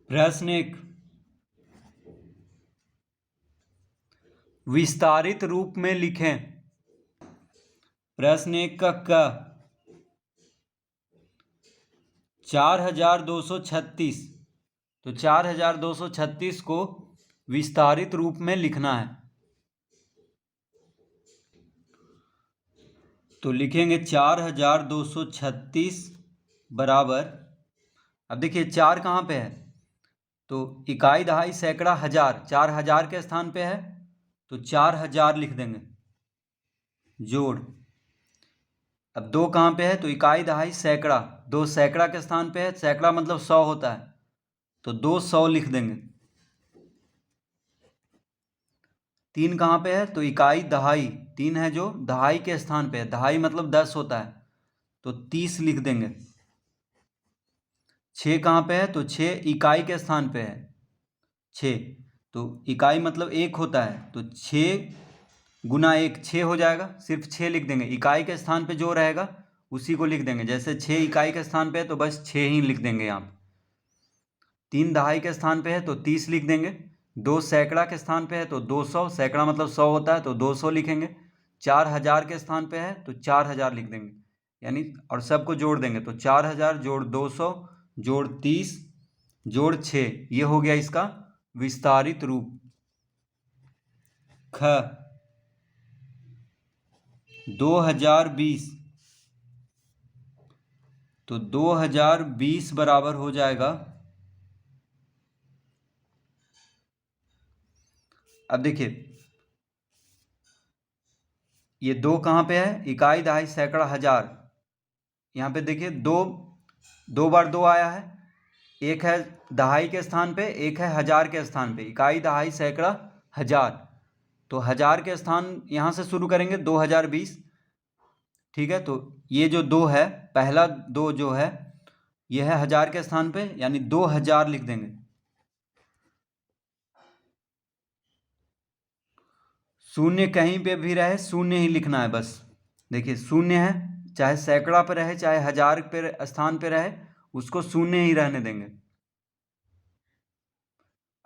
प्रश्न एक, विस्तारित रूप में लिखें। प्रश्न एक का 4236, तो 4236 को विस्तारित रूप में लिखना है। तो लिखेंगे 4236 बराबर, अब देखिए 4 कहाँ पे है, तो इकाई दहाई सैकड़ा हजार, 4000 के स्थान पे है तो 4000 लिख देंगे जोड़। अब 2 कहाँ पे है, तो इकाई दहाई सैकड़ा, 2 सैकड़ा के स्थान पे है, सैकड़ा मतलब 100 होता है तो 200 लिख देंगे। 3 कहाँ पे है, तो इकाई दहाई, 3 है जो दहाई के स्थान पे है, दहाई मतलब 10 होता है तो 30 लिख देंगे। 6 कहाँ पे है, तो 6 इकाई के स्थान पे है, 6 तो इकाई मतलब 1 होता है तो 6 गुना 1 6 हो जाएगा, सिर्फ 6 लिख देंगे। इकाई के स्थान पे जो रहेगा उसी को लिख देंगे, जैसे 6 इकाई के स्थान पे है तो बस 6 ही लिख देंगे यहाँ पे। 3 दहाई के स्थान पे है तो 30 लिख देंगे। 2 सैकड़ा के स्थान पे है तो 200, सैकड़ा मतलब 100 होता है तो 200 लिखेंगे। 4000 के स्थान पे है तो 4000 लिख देंगे, यानी और सबको जोड़ देंगे तो 4000 जोड़ 200 जोड़ 30 जोड़ 6, ये हो गया इसका विस्तारित रूप। ख 2020, तो 2020 बराबर हो जाएगा, अब देखिए ये 2 कहाँ पे है, इकाई दहाई सैकड़ा हजार, यहाँ पे देखिए 2 बार 2 आया है, एक है दहाई के स्थान पे, एक है हजार के स्थान पे, इकाई दहाई सैकड़ा हजार, तो हजार के स्थान यहाँ से शुरू करेंगे 2020, ठीक है। तो ये जो 2 है, पहला 2 जो है ये है हजार के स्थान पे, यानी 2000 लिख देंगे। शून्य कहीं पे भी रहे शून्य ही लिखना है बस, देखिए शून्य है, चाहे सैकड़ा पे रहे चाहे हजार पे स्थान पे रहे उसको शून्य ही रहने देंगे।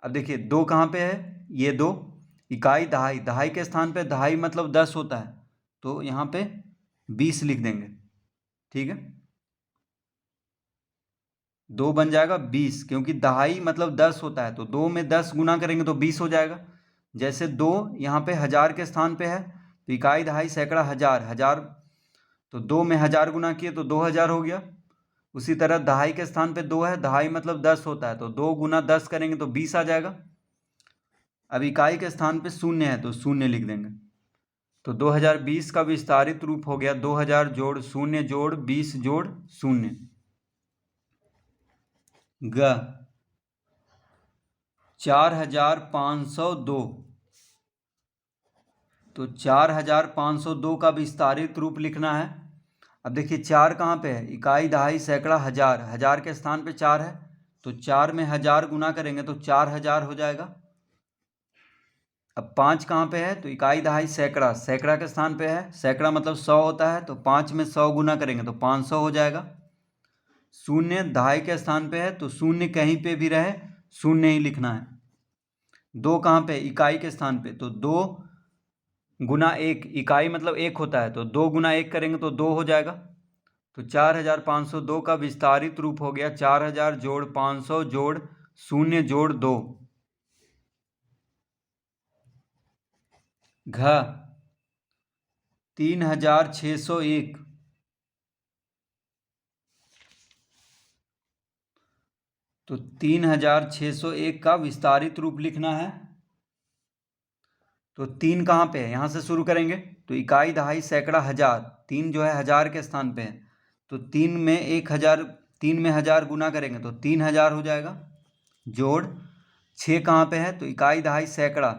अब देखिए 2 कहाँ पे है, ये 2 इकाई दहाई, दहाई के स्थान पे दहाई मतलब 10 होता है तो यहाँ पे 20 लिख देंगे, ठीक है। 2 बन जाएगा 20, क्योंकि दहाई मतलब 10 होता है तो 2 में 10 गुना करेंगे तो 20 हो जाएगा। जैसे 2 यहाँ पे हजार के स्थान पे है तो इकाई दहाई सैकड़ा हजार, हजार तो 2 में हजार गुना किए तो 2000 हो गया। उसी तरह दहाई के स्थान पे 2 है, दहाई मतलब 10 होता है तो 2 गुना 10 करेंगे तो 20 आ जाएगा। अब इकाई के स्थान पे शून्य है तो शून्य लिख देंगे। तो 2020 का विस्तारित रूप हो गया 2000 जोड़ शून्य जोड़ 20 जोड़ शून्य। ग 4502, तो 4502 का विस्तारित रूप लिखना है। अब देखिए 4 कहाँ पे है, इकाई दहाई सैकड़ा हजार, हजार के स्थान पे 4 है तो 4 में हजार गुना करेंगे तो 4000 हो जाएगा। अब 5 कहाँ पे है, तो इकाई दहाई सैकड़ा, सैकड़ा के स्थान पे है, सैकड़ा मतलब 100 होता है तो 5 में 100 गुना करेंगे तो 500 हो जाएगा। शून्य दहाई के स्थान पे है तो शून्य कहीं पे भी रहे शून्य ही लिखना है। 2 कहाँ पे, इकाई के स्थान पे, तो 2 गुना 1, इकाई मतलब 1 होता है तो 2 गुना 1 करेंगे तो 2 हो जाएगा। तो 4502 का विस्तारित रूप हो गया 4000 जोड़ 500 जोड़ शून्य जोड़ 2। घ 3601, तो 3601 का विस्तारित रूप लिखना है। तो 3 कहाँ पे है, यहाँ से शुरू करेंगे तो इकाई दहाई सैकड़ा हजार, 3 जो है हजार के स्थान पे है तो 3 में 1000, 3 में हजार गुना करेंगे तो 3000 हो जाएगा। जोड़ 6 कहाँ पे है, तो इकाई दहाई सैकड़ा,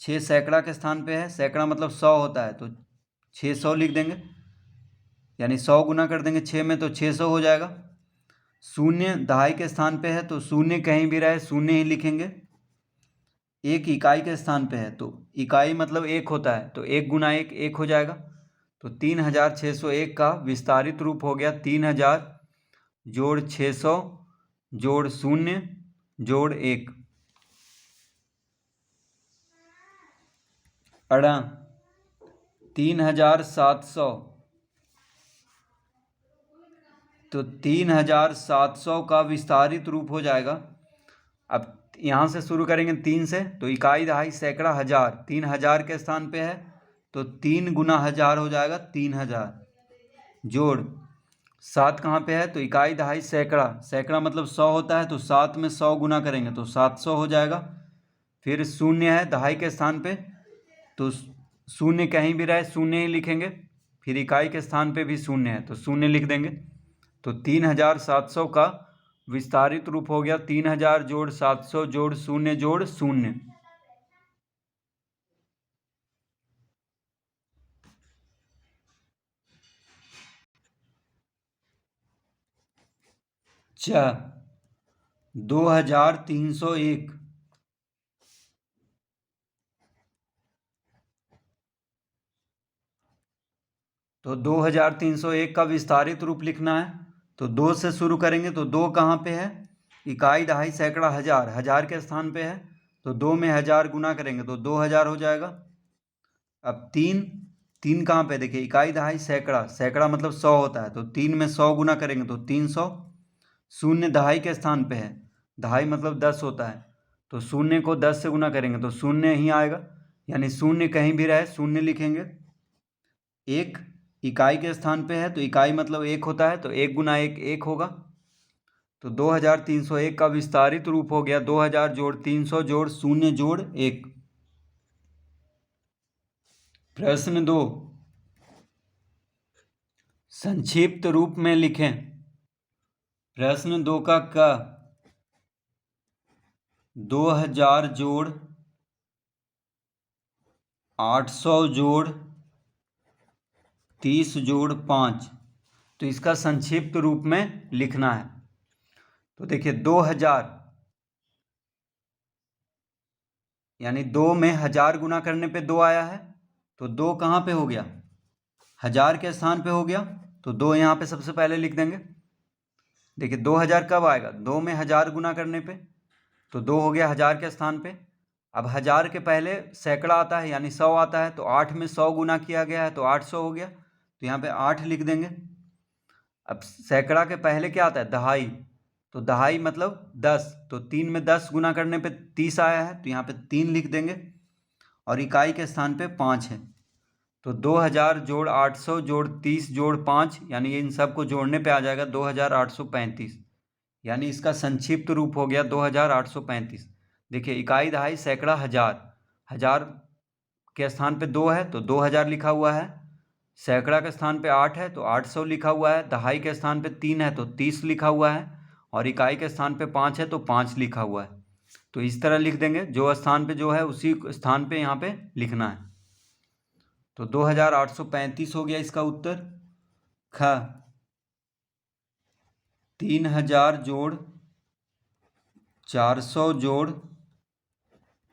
6 सैकड़ा के स्थान पे है, सैकड़ा मतलब 100 होता है तो 600 लिख देंगे, यानी 100 गुना कर देंगे 6 में तो 600 हो जाएगा। शून्य दहाई के स्थान पे है तो शून्य कहीं भी रहे शून्य ही लिखेंगे। 1 इकाई के स्थान पे है तो इकाई मतलब 1 होता है तो 1 गुना 1 1 हो जाएगा। तो 3601 का विस्तारित रूप हो गया 3000 जोड़ 600 जोड़ शून्य जोड़ 1। अड़ा 3700, तो 3700 का विस्तारित रूप हो जाएगा। अब यहाँ से शुरू करेंगे 3 से, तो इकाई दहाई सैकड़ा हजार 3000 के स्थान पे है, तो 3 गुना 1000 हो जाएगा 3000। जोड़ 7 कहाँ पे है, तो इकाई दहाई सैकड़ा, सैकड़ा मतलब 100 होता है, तो 7 में 100 गुना करेंगे तो 700 हो जाएगा। फिर शून्य है दहाई के स्थान पे, तो शून्य कहीं भी रहे शून्य ही लिखेंगे। फिर इकाई के स्थान पे भी शून्य है तो शून्य लिख देंगे। तो 3700 का विस्तारित रूप हो गया 3000 जोड़ 700 जोड़ 0 जोड़ 0। च 2301, तो 2301 का विस्तारित रूप लिखना है। तो 2 से शुरू करेंगे, तो 2 कहाँ पे है, इकाई दहाई सैकड़ा हजार, हजार के स्थान पे है, तो 2 में 1000 गुना करेंगे तो 2000 हो जाएगा। अब 3, 3 कहाँ पे, देखिए इकाई दहाई सैकड़ा, सैकड़ा मतलब 100 होता है, तो 3 में 100 गुना करेंगे तो 300। शून्य दहाई के स्थान पे है, दहाई मतलब 10 होता है, तो शून्य को 10 से गुना करेंगे तो शून्य ही आएगा, यानी शून्य कहीं भी रहे शून्य लिखेंगे। 1 इकाई के स्थान पे है, तो इकाई मतलब 1 होता है, तो 1 गुना 1 1 होगा। तो 2301 का विस्तारित रूप हो गया 2000 जोड़ 300 जोड़ 0 जोड़ 1। प्रश्न 2, संक्षिप्त रूप में लिखें। प्रश्न 2 का क 2000 जोड़ 800 जोड़ 30 जोड़ 5, तो इसका संक्षिप्त रूप में लिखना है। तो देखिए 2000 यानी 2 में 1000 गुना करने पे 2 आया है, तो 2 कहाँ पे हो गया, 1000 के स्थान पे हो गया, तो 2 यहाँ पे सबसे पहले लिख देंगे। देखिए 2000 कब आएगा, 2 में 1000 गुना करने पे, तो 2 हो गया 1000 के स्थान पे। अब 1000 के पहले सैकड़ा आता है यानी 100 आता है, तो 8 में 100 गुना किया गया है तो 800 हो गया, तो यहाँ पे 8 लिख देंगे। अब सैकड़ा के पहले क्या आता है, दहाई, तो दहाई मतलब 10, तो 3 में 10 गुना करने पे 30 आया है, तो यहाँ पे 3 लिख देंगे। और इकाई के स्थान पे 5 है, तो 2000 जोड़ 800 जोड़ 30 जोड़ 5, यानी इन सब को जोड़ने पे आ जाएगा 2835, यानी इसका संक्षिप्त रूप हो गया 2835। देखिए इकाई दहाई सैकड़ा हजार, हजार के स्थान पे 2 है तो 2000 लिखा हुआ है, सैकड़ा के स्थान पे 8 है तो 800 लिखा हुआ है, दहाई के स्थान पे 3 है तो 30 लिखा हुआ है, और इकाई के स्थान पे 5 है तो 5 लिखा हुआ है। तो इस तरह लिख देंगे, जो स्थान पे जो है उसी स्थान पे यहाँ पे लिखना है। तो 2835 हो गया इसका उत्तर। ख 3000 जोड़ 400 जोड़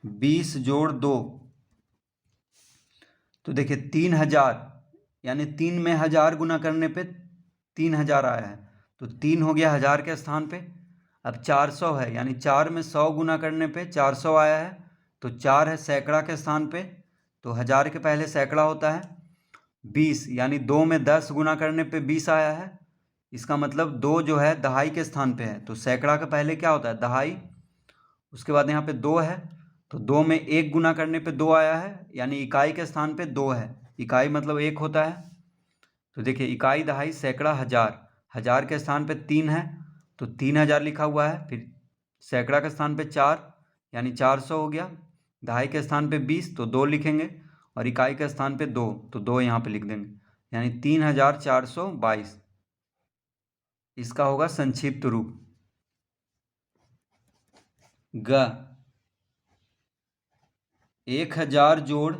20 जोड़ 2, तो देखिए 3000 यानी 3 में 1000 गुना करने पे 3000 आया है, तो 3 हो गया 1000 के स्थान पे। अब 400 है यानी 4 में 100 गुना करने पे 400 आया है, तो 4 है सैकड़ा के स्थान पे, तो 1000 के पहले सैकड़ा होता है। 20 यानी 2 में 10 गुना करने पे 20 आया है, इसका मतलब 2 जो है दहाई के स्थान पे है, तो सैकड़ा के पहले क्या होता है, दहाई। उसके बाद यहाँ पे 2 है, तो 2 में 1 गुना करने पे 2 आया है, यानी इकाई के स्थान पे 2 है, इकाई मतलब 1 होता है। तो देखिए इकाई दहाई सैकड़ा हजार, हजार के स्थान पे 3 है तो 3000 लिखा हुआ है, फिर सैकड़ा के स्थान पे 4 यानी 400 हो गया, दहाई के स्थान पे 20 तो 2 लिखेंगे, और इकाई के स्थान पे 2 तो 2 यहाँ पे लिख देंगे, यानी 3422 इसका होगा संक्षिप्त रूप। ग 1000 जोड़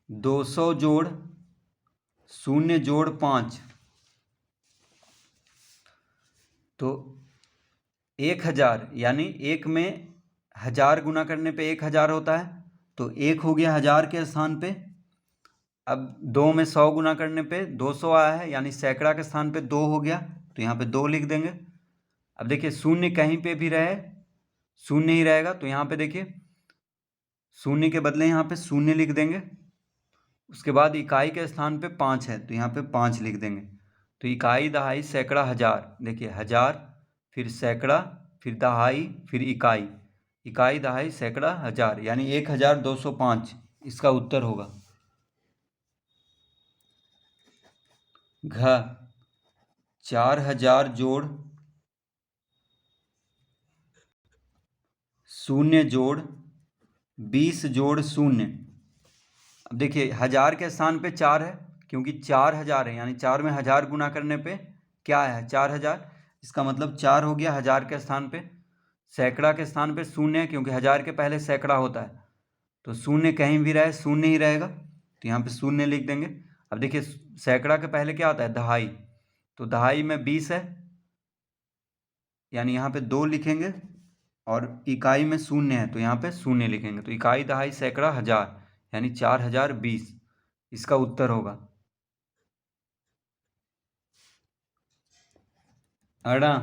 200 जोड़ 0 जोड़ 5, तो 1000 यानी 1 में 1000 गुना करने पे 1000 होता है, तो 1 हो गया 1000 के स्थान पे। अब 2 में 100 गुना करने पे 200 आया है, यानी सैकड़ा के स्थान पे 2 हो गया, तो यहाँ पे 2 लिख देंगे। अब देखिए शून्य कहीं पे भी रहे शून्य ही रहेगा, तो यहाँ पे देखिए शून्य के बदले यहाँ पे शून्य लिख देंगे। उसके बाद इकाई के स्थान पे 5 है तो यहाँ पे 5 लिख देंगे। तो इकाई, दहाई, सैकड़ा, हजार, देखिए हजार, फिर सैकड़ा, फिर दहाई, फिर इकाई, इकाई, दहाई, सैकड़ा, हजार, यानी 1205 इसका उत्तर होगा। घ 4000 जोड़ 0 जोड़ 20 जोड़ 0। अब देखिए हजार के स्थान पे 4 है, क्योंकि 4000 है, यानी 4 में 1000 गुना करने पे क्या है 4000, इसका मतलब 4 हो गया हजार के स्थान पे। सैकड़ा के स्थान पे 0 है, क्योंकि हजार के पहले सैकड़ा होता है, तो 0 कहीं भी रहे 0 ही रहेगा, तो यहाँ पे 0 लिख देंगे। अब देखिए सैकड़ा के पहले क्या आता है दहाई, तो दहाई में 20 है, यानी यहाँ पे 2 लिखेंगे, और इकाई में 0 है तो यहाँ पे 0 लिखेंगे। तो इकाई, दहाई, सैकड़ा, हजार, यानी 4020 इसका उत्तर होगा। अड़ा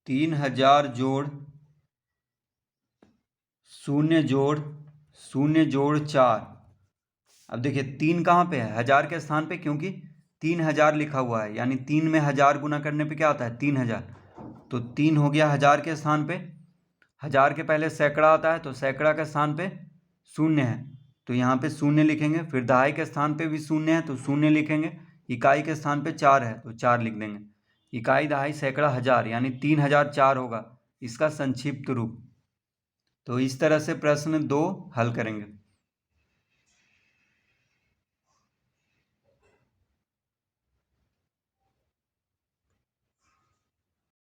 3000 जोड़ 0 जोड़ 0 जोड़ 4। अब देखिए 3 कहाँ पे है हजार के स्थान पे, क्योंकि 3000 लिखा हुआ है, यानी 3 में 1000 गुना करने पे क्या आता है 3000, तो 3 हो गया हजार के स्थान पे। हजार के पहले सैकड़ा आता है, तो सैकड़ा के स्थान पे 0 है, तो यहाँ पे 0 लिखेंगे। फिर दहाई के स्थान पे भी 0 है तो 0 लिखेंगे। इकाई के स्थान पे 4 है तो 4 लिख देंगे। इकाई, दहाई, सैकड़ा, हजार, यानी 3004 होगा इसका संक्षिप्त रूप। तो इस तरह से प्रश्न 2 हल करेंगे।